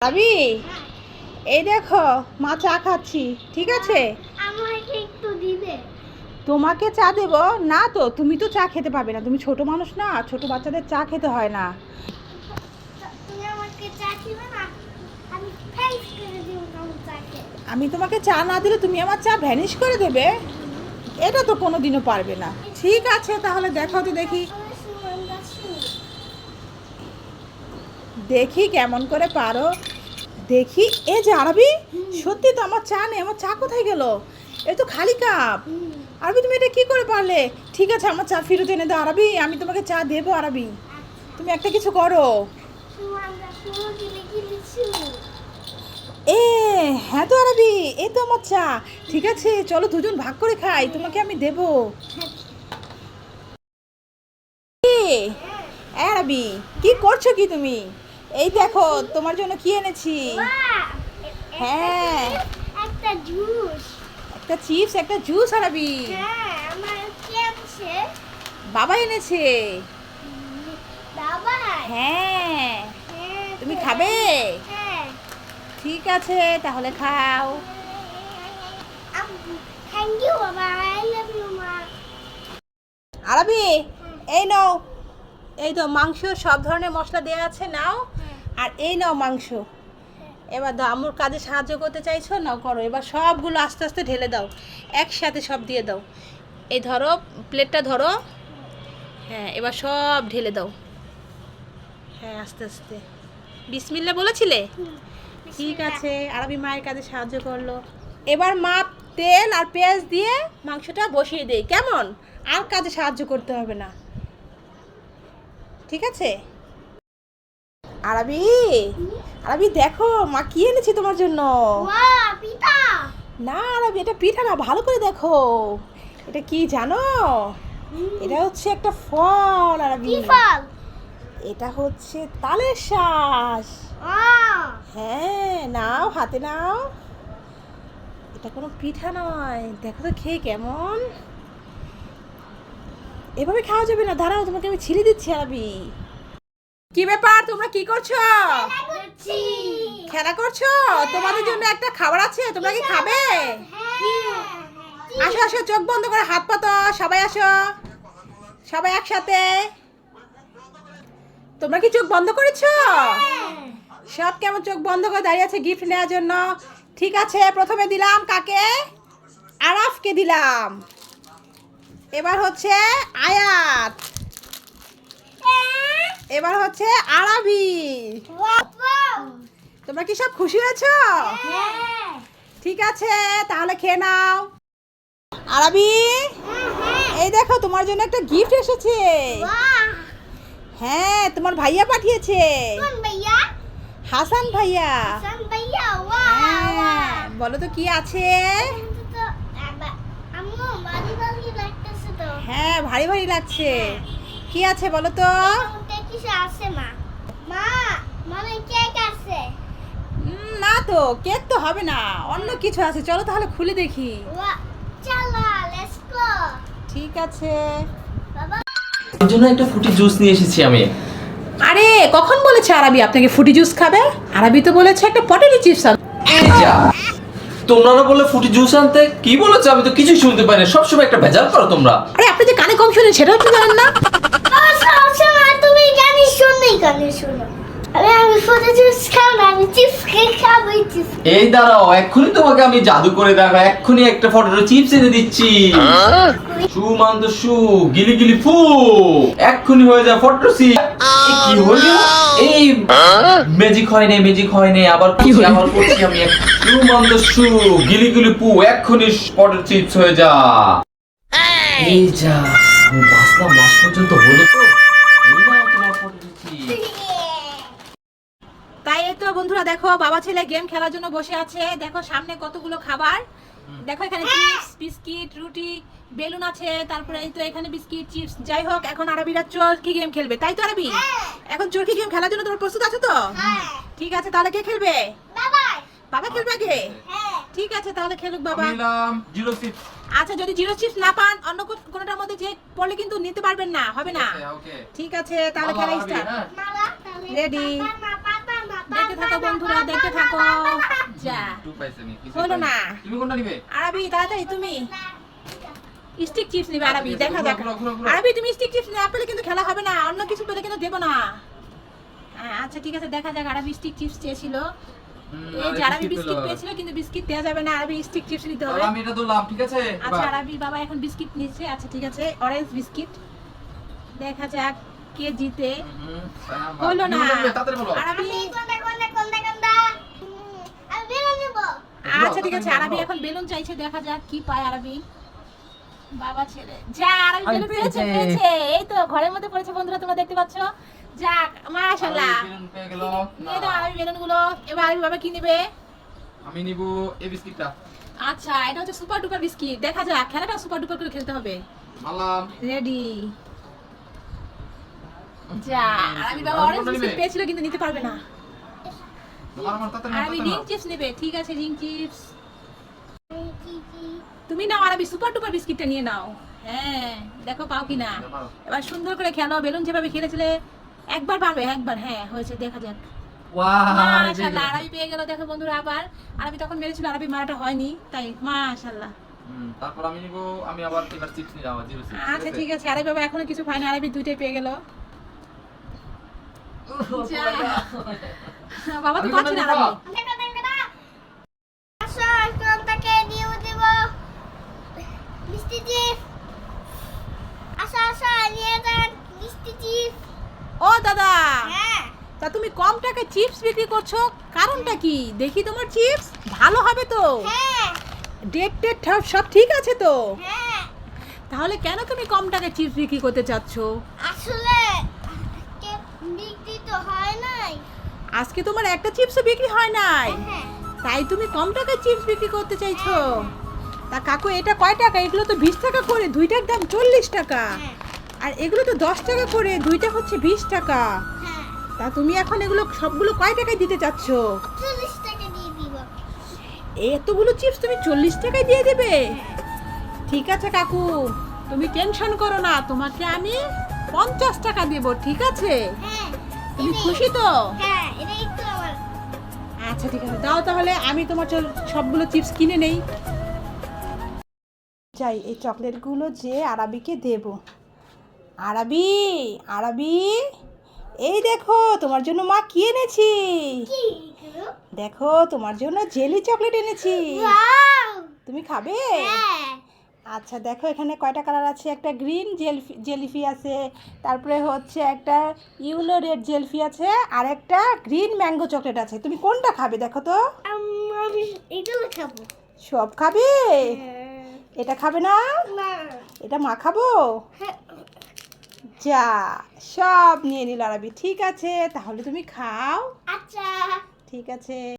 আবি, এই দেখো মা চা খাচ্ছি, ঠিক আছে? আমাকে একটু দিবে? তোমাকে চা দেব না তো, তুমি তো চা খেতে পারবে না, তুমি ছোট মানুষ না, ছোট বাচ্চাদের চা খেতে হয় না। তুমি আমাকে চা দিবে না? আমি ফেস করে দিব তোমার চাকে। আমি তোমাকে চা না দিলে তুমি আমার চা ভ্যানিশ করে দেবে? এটা তো কোনোদিনও পারবে না। ঠিক আছে, তাহলে দেখো তো দেখি, দেখি কেমন করে পারো। দেখি, এই যে আরবি, সত্যি তো আমার চা নেই, আমার চা কোথায় গেল? এই তো খালি কাপ। আরবি, তুমি এটা কি করে পারলে? ঠিক আছে, আমার চা ফেরত এনে দাও আরবি, আমি তোমাকে চা দেবো আরবি। তুমি একটা কিছু করো। এ হ্যাঁ তো আরবি, এই তো আমার চা। ঠিক আছে, চলো দুজন ভাগ করে খাই, তোমাকে আমি দেবো। আরবি, কি করছো কি তুমি? এই দেখো তোমার জন্য কি এনেছি। হ্যাঁ, একটা জুস। একটা চিপস, একটা জুস আরবি। হ্যাঁ, আমার কি আছে? বাবা এনেছে। বাবা। হ্যাঁ, হ্যাঁ, তুমি খাবে? হ্যাঁ। ঠিক আছে, তাহলে খাও। থ্যাংক ইউ বাবা, আই লাভ ইউ মা। আরবি, এই নাও, এই তো মাংস, সব ধরনের মশলা দেওয়া আছে, নাও। আর এই নাও মাংস। এবার দাও, আম্মুর কাজে সাহায্য করতে চাইছো, নাও করো। এবার সবগুলো আস্তে আস্তে ঢেলে দাও, একসাথে সব দিয়ে দাও। এই ধরো, প্লেটটা ধরো। হ্যাঁ, এবার সব ঢেলে দাও। হ্যাঁ, আস্তে আস্তে। বিসমিল্লাহ বলেছিলে? ঠিক আছে, আরবি মায়ের কাজে সাহায্য করলো। এবার মা তেল আর পেঁয়াজ দিয়ে মাংসটা বসিয়ে দেই, কেমন? আর কাজে সাহায্য করতে হবে না, ঠিক আছে? আরবি, আরবি দেখো মা কি এনেছি তোমার জন্য। ওয়াও, পিতা। না আরবি, এটা পিঠা না, ভালো করে দেখো। এটা কি জানো? এটা হচ্ছে একটা ফল আরবি। কি ফল? এটা হচ্ছে তালের শ্বাস। হ্যাঁ, নাও, হাতে নাও। এটা কোনো পিঠা নয়, দেখো তো খেয়ে কেমন। এভাবে খাওয়া যাবে না, দাঁড়াও, তোমাকে আমি ছিঁড়ে দিচ্ছি আরবি। কি ব্যাপার, তোমরা কি করছো? খেলা করছো? তোমাদের জন্য একটা খাবার আছে, তোমরা কি খাবে? আসো আসো, চোখ বন্ধ করে হাত পাতো, সবাই আসো, সবাই একসাথে। তোমরা কি চোখ বন্ধ করেছো? সব কেমন চোখ বন্ধ করে দাঁড়িয়ে আছে গিফট নেওয়ার জন্য? ঠিক আছে, প্রথমে দিলাম কাকে? আরাফকে দিলাম। এবার হচ্ছে আয়াত, এবার হচ্ছে আরবি। তোমরা কি সব খুশি হয়েছো? ঠিক আছে, তাহলে খেয়ে নাও। আরবি, এই দেখো তোমার জন্য একটা গিফট এসেছে। হ্যাঁ, তোমার ভাইয়া পাঠিয়েছে। হাসান ভাইয়া। হ্যাঁ, বলো তো কি আছে? হ্যাঁ, ভারী ভারী লাগছে। কি আছে বলো তো? না তো, কেক তো হবে না, অন্য কিছু আছে, চলো তাহলে খুলে দেখি। ঠিক আছে। এর জন্য একটা ফ্রুটি জুস নিয়ে এসেছি আমি। আরে কখন বলেছে আরবি আপনাকে ফ্রুটি জুস খাবে? আরবি তো বলেছে একটা পটেটো চিপস আনতে। এই যা, তোমরা না বললে ফ্রুটি জুস আনতে? কি বলেছো? আমি তো কিছুই শুনতে পাই না, সবসময় একটা ভেজাল করো তোমরা। আরে আপনি যে কানে কম শুনেন সেটাও তো জানেন না। তুমি গানি শুনলেই গানি শোনো। আমি ফটো জুস খাবো না, আমি চিপস কেক খাবো। চিপস এই দাঁড়াও, এক্ষুনি তোমাকে আমি জাদু করে দেখো, এক্ষুনি একটা ফটো চিপস এনে দিচ্ছি। শু মান্দ শু, গিলি গিলি ফু, এক্ষুনি হয়ে যায় ফটো চিপস। কি হলো? এই ম্যাজিক হয় না, ম্যাজিক হয় না, আবার করছি আমি। শু মান্দ শু, গিলি গিলি ফু, এক্ষুনি ফটো চিপস হয়ে যা। এই যা, আমি বাঁচলাম, লাস্ট পর্যন্ত হলো তো। এই নাও তোমার ফটো চিপস। তাই এই তো বন্ধুরা, দেখো বাবা ছেলে গেম খেলার জন্য বসে আছে। দেখো সামনে কতগুলো খাবার, দেখো এখানে চিপস, বিস্কিট, রুটি, বেলুন আছে, তারপরে এই তো এখানে বিস্কিট, চিপস। যাই হোক, এখন আরবিরা চরকি গেম খেলবে, তাই তো আরবি? এখন চরকি গেম খেলার জন্য তোমার প্রস্তুত আছো তো? ঠিক আছে, তাহলে কে খেলবে? বাবা খেলবে আগে? ঠিক আছে, তাহলে খেলুক বাবা। নিলাম জিরো চিপস। আচ্ছা, যদি জিরো চিপস না পান অন্য কোনোটার মধ্যে যে পড়লে কিন্তু নিতে পারবেন না, হবে না। ওকে। ঠিক আছে, তাহলে খেলা স্টার্ট। রেডি, দেখতে থাকো বন্ধুরা, দেখতে থাকো। যা টু পাইছে আমি কিছু হলো পাইনি। না। তুমি কোনটা নিবে? আরবি তাড়াতাড়ি তুমি স্টিক চিপস নিবে। আরবি আচ্ছা, দেখা ঘুরো, যাক। ঘুরো, ঘুরো, ঘুরো। আরবি তুমি স্টিক চিপস না পেলে কিন্তু খেলা হবে না, অন্য কিছু পেলে কিন্তু দেবো না। হ্যাঁ, আচ্ছা ঠিক আছে, দেখা যাক। আরবি স্টিক চিপস চেয়েছিল, এই যে আরবি বিস্কিট পেয়েছিল, কিন্তু বিস্কিট দেওয়া যাবে না, আরবি স্টিক চিপস নিতে হবে। বাবা আমি এটা দিলাম, ঠিক আছে? আচ্ছা এবার। আরবি বাবা এখন বিস্কিট নিচ্ছে। আচ্ছা ঠিক আছে, অরেঞ্জ বিস্কিট। দেখা যাক কে জিতে। হলো না। তাড়াতাড়ি বলো। আরবি কোনটা আমি বেরো নেব। আচ্ছা ঠিক আছে, আরবি এখন বেলুন চাইছে, দেখা যাক কি পায় আরবি। বাবা ছেলে যা, আরবি বেলুন পেয়েছে, পেয়েছে। এই তো ঘরের মধ্যে পড়েছে বন্ধুরা, তোমরা দেখতে পাচ্ছ। যাক, মাশাআল্লাহ। বেলুন পেয়ে গেল। নিয়ে দাও আরবি বেলুন গুলো। এবার আরবি বাবা কি নেবে? আমি নিব এই বিস্কিটটা। আচ্ছা, এটা হচ্ছে সুপার ডুপার বিস্কিট। দেখা যাক, খেলাটা সুপার ডুপার করে খেলতে হবে। মালাম। রেডি। যা, আরবি বাবা অরেঞ্জ বিস্কিট পেয়েছিল, কিন্তু নিতে পারবে না। আমার তাড়াতাড়ি নাও, আরবি তাড়াতাড়ি রিং নাও। চিপস নেবে। ঠিক আছে, রিং চিপস তুমি নাও। আরবি সুপার ডুপার বিস্কিটটা নিয়ে নাও। হ্যাঁ, দেখো পাও কিনা। এবার সুন্দর করে খেলো। বেলুন যেভাবে খেলেছিলে একবার পারবে, একবার। হ্যাঁ হয়েছে, দেখা যাক। ওয়াও, মাশাআল্লাহ, আরবি পেয়ে গেল। দেখো বন্ধুরা, আবার আরবি তখন মেরেছিল, আরবি মারাটা হয়নি, তাই মাশাআল্লাহ। তারপর আমি নিব, আমি আবার এবার চিপস নিয়ে যাবো, জিরো চিপস। আচ্ছা ঠিক আছে, আরবি বাবা এখনো কিছু পায়নি, আরবি দুইটাই পেয়ে গেল। যা। বাবা তো পাচ্ছে না আরবি। আসো কোনটাকে দিয়ে দেব মিষ্টি চিপস। আসো নিয়ে যান মিষ্টি চিপস। ও দাদা, হ্যাঁ তা তুমি কম টাকায় চিপস বিক্রি করছো, কারণটা কি? দেখি তোমার চিপস ভালো হবে তো, হ্যাঁ ডেট সব ঠিক আছে তো, হ্যাঁ তাহলে কেন তুমি কম টাকায় চিপস বিক্রি করতে চাচ্ছ? আসলে কে বিক্রি তো হয় নাই। আজকে তোমার একটা চিপসও বিক্রি হয় নাই, হ্যাঁ তাই তুমি কম টাকায় চিপস বিক্রি করতে চাইছো? তা কাকু, এটা কয় টাকা? এগুলো তো 20 টাকা করে, দুইটার দাম 40 টাকা। হ্যাঁ আর এগুলো তো 10 টাকা করে, দুইটা হচ্ছে 20 টাকা। হ্যাঁ তা তুমি এখন এগুলো সবগুলো কয় টাকায় দিতে চাচ্ছ? 40 টাকা দিয়ে দিব। এতগুলো চিপস তুমি 40 টাকায় দিয়ে দেবে? ঠিক আছে কাকু, তুমি টেনশন করো না, তোমাকে আমি 50 টাকা দেব, ঠিক আছে? হ্যাঁ তুমি খুশি তো? হ্যাঁ এটাই তো আমার। আচ্ছা ঠিক আছে, দাও তাহলে, আমি তোমার সবগুলো চিপস কিনে নেই। যাই, এই চকলেটগুলো যে আরবিকে দেব। আরবি, আরবি, এই দেখো তোমার জন্য মা কি এনেছি। কি এগুলো? দেখো তোমার জন্য জেলি চকলেট এনেছি, ওয়াও তুমি খাবে? হ্যাঁ আচ্ছা দেখো, এখানে কয়টা কালার আছে? একটা গ্রিন জেলিফি আছে, তারপরে হচ্ছে একটা ইউলো রেড জেলফি আছে, আর একটা গ্রিন ম্যাঙ্গো চকলেট আছে। তুমি কোনটা খাবে দেখো তো? আমি এগুলো খাবো। সব খাবে? এটা খাবে না? না এটা মা খাবো? হ্যাঁ যা, সব নিয়ে নিল আরবি। ঠিক আছে, তাহলে তুমি খাও। আচ্ছা ঠিক আছে।